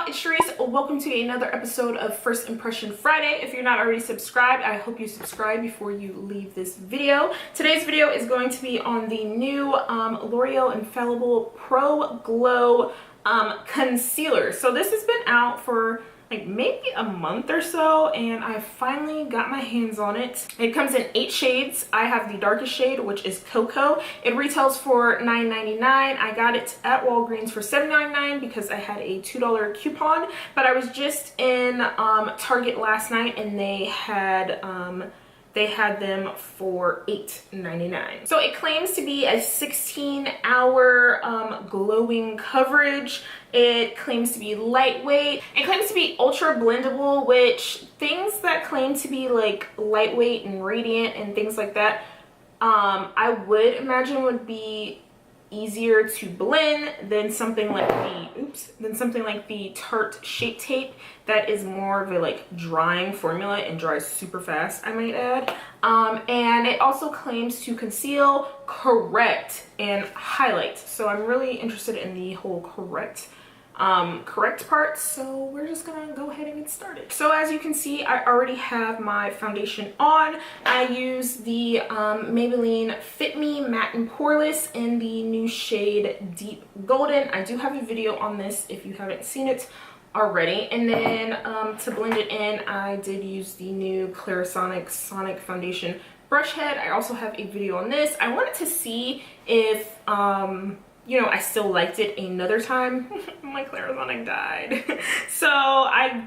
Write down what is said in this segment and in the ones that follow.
it's Sharice. Welcome to another episode of First Impression Friday. If you're not already subscribed, I hope you subscribe before you leave this video. Today's video is going to be on the new Loreal Infallible Pro-glow Concealer. So this has been out for like maybe a month or so, and I finally got my hands on it. It comes in 8 shades. I have the darkest shade, which is Cocoa. It retails for $9.99. I got it at Walgreens for $7.99 because I had a $2 coupon, but I was just in Target last night and they had them for $8.99. So it claims to be a 16-hour glowing coverage. It claims to be lightweight. It claims to be ultra blendable, which things that claim to be like lightweight and radiant and things like that, I would imagine would be easier to blend than something like the Tarte Shape Tape that is more of a like drying formula and dries super fast, I might add. And it also claims to conceal, correct, and highlight. So I'm really interested in the whole correct part, so we're just gonna go ahead and get started. So as you can see, I already have my foundation on. I use the Maybelline Fit Me Matte and Poreless in the new shade Deep Golden. I do have a video on this if you haven't seen it already. And then to blend it in, I did use the new Clarisonic Sonic Foundation brush head. I also have a video on this. I wanted to see if you know, I still liked it another time. My Clarisonic died. So I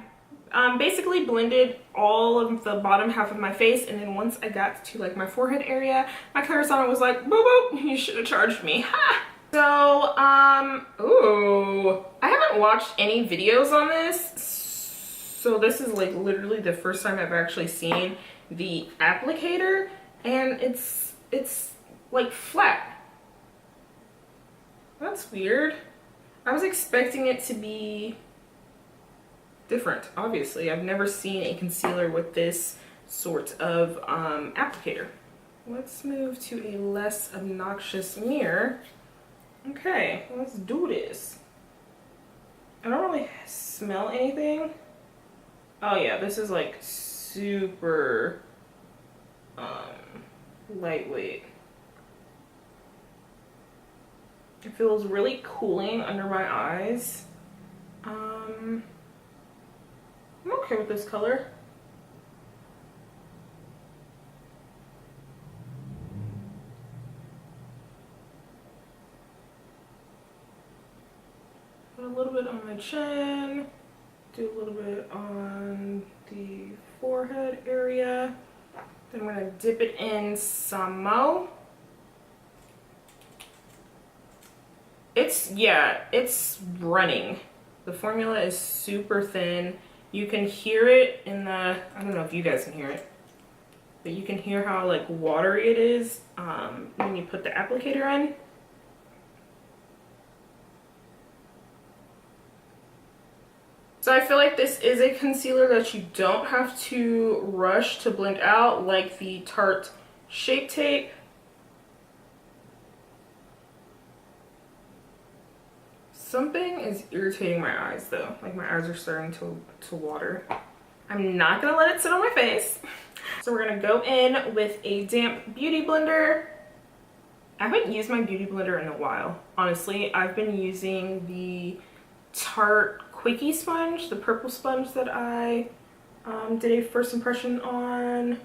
basically blended all of the bottom half of my face, and then once I got to like my forehead area, my Clarisonic was like, boop boop, you should have charged me. Ha! So ooh, I haven't watched any videos on this, so this is like literally the first time I've actually seen the applicator, and it's like flat. That's weird. I was expecting it to be different, obviously. I've never seen a concealer with this sort of applicator. Let's move to a less obnoxious mirror. Okay, let's do this. I don't really smell anything. Oh yeah, this is like super lightweight. It feels really cooling under my eyes. I'm okay with this color. Put a little bit on my chin. Do a little bit on the forehead area. Then I'm gonna dip it in some more. It's running. The formula is super thin. You can hear it in the, I don't know if you guys can hear it, but you can hear how like watery it is when you put the applicator in. So I feel like this is a concealer that you don't have to rush to blend out like the Tarte Shape Tape. Something is irritating my eyes though. Like my eyes are starting to water. I'm not gonna let it sit on my face. So we're gonna go in with a damp beauty blender. I haven't used my beauty blender in a while. Honestly, I've been using the Tarte Quickie sponge, the purple sponge that I did a first impression on,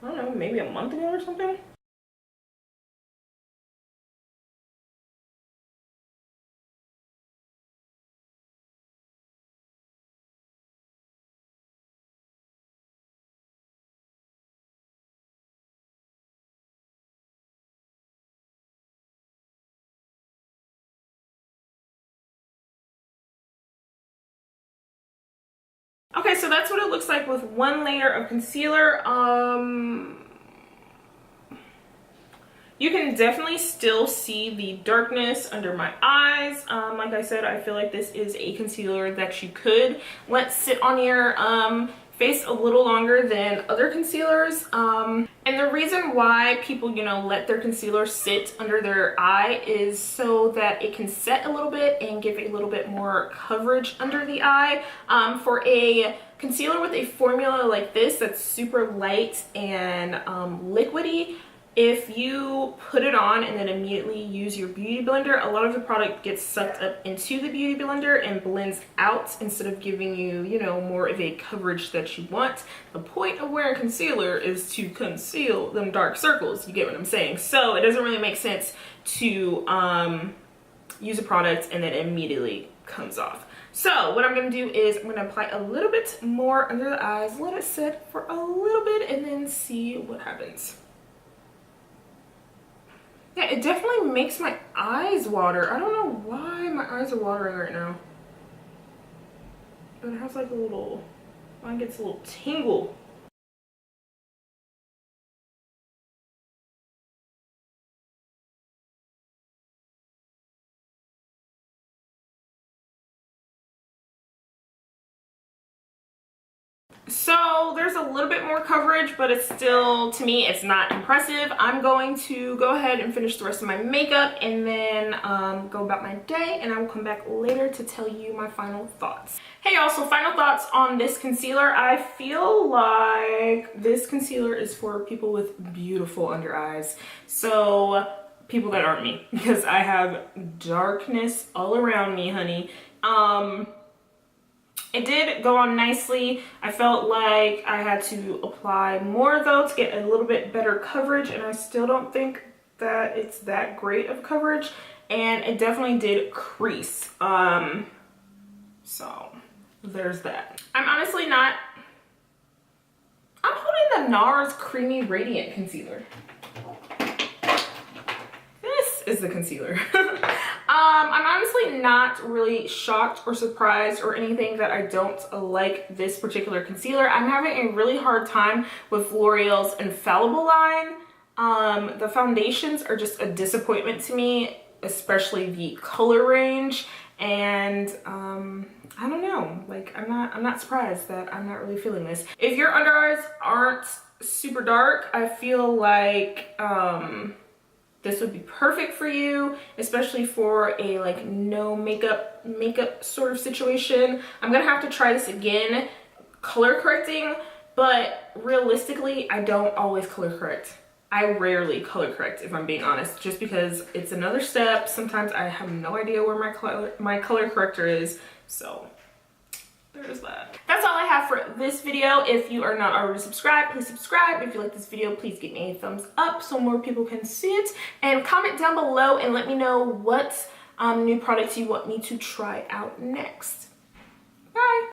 I don't know, maybe a month ago or something. Okay, so that's what it looks like with one layer of concealer. You can definitely still see the darkness under my eyes. Like I said, I feel like this is a concealer that you could let sit on your face a little longer than other concealers. And the reason why people, you know, let their concealer sit under their eye is so that it can set a little bit and give a little bit more coverage under the eye. For a concealer with a formula like this that's super light and liquidy, if you put it on and then immediately use your beauty blender, a lot of the product gets sucked up into the beauty blender and blends out instead of giving you, you know, more of a coverage that you want. The point of wearing concealer is to conceal them dark circles. You get what I'm saying? So it doesn't really make sense to use a product and then immediately comes off. So what I'm going to do is I'm going to apply a little bit more under the eyes, let it sit for a little bit, and then see what happens. Yeah, it definitely makes my eyes water. I don't know why my eyes are watering right now. But it has like a little, mine gets a little tingle. So there's a little bit more coverage, but it's still, to me, it's not impressive. I'm going to go ahead and finish the rest of my makeup and then go about my day, and I will come back later to tell you my final thoughts. Hey y'all, so final thoughts on this concealer. I feel like this concealer is for people with beautiful under eyes. So people that aren't me, because I have darkness all around me, honey. It did go on nicely. I felt like I had to apply more though to get a little bit better coverage, and I still don't think that it's that great of coverage, and it definitely did crease. So there's that. I'm honestly not, I'm holding the NARS Creamy Radiant Concealer. This is the concealer. I'm honestly not really shocked or surprised or anything that I don't like this particular concealer. I'm having a really hard time with L'Oreal's Infallible line. The foundations are just a disappointment to me, especially the color range. And I don't know, like I'm not surprised that I'm not really feeling this. If your under eyes aren't super dark, I feel like this would be perfect for you, especially for a like no makeup sort of situation. I'm gonna have to try this again, color correcting, but realistically, I don't always color correct. I rarely color correct, if I'm being honest, just because it's another step. Sometimes I have no idea where my color corrector is, so there's that. That's all I have for this video. If you are not already subscribed, please subscribe. If you like this video, please give me a thumbs up so more people can see it. And comment down below and let me know what new products you want me to try out next.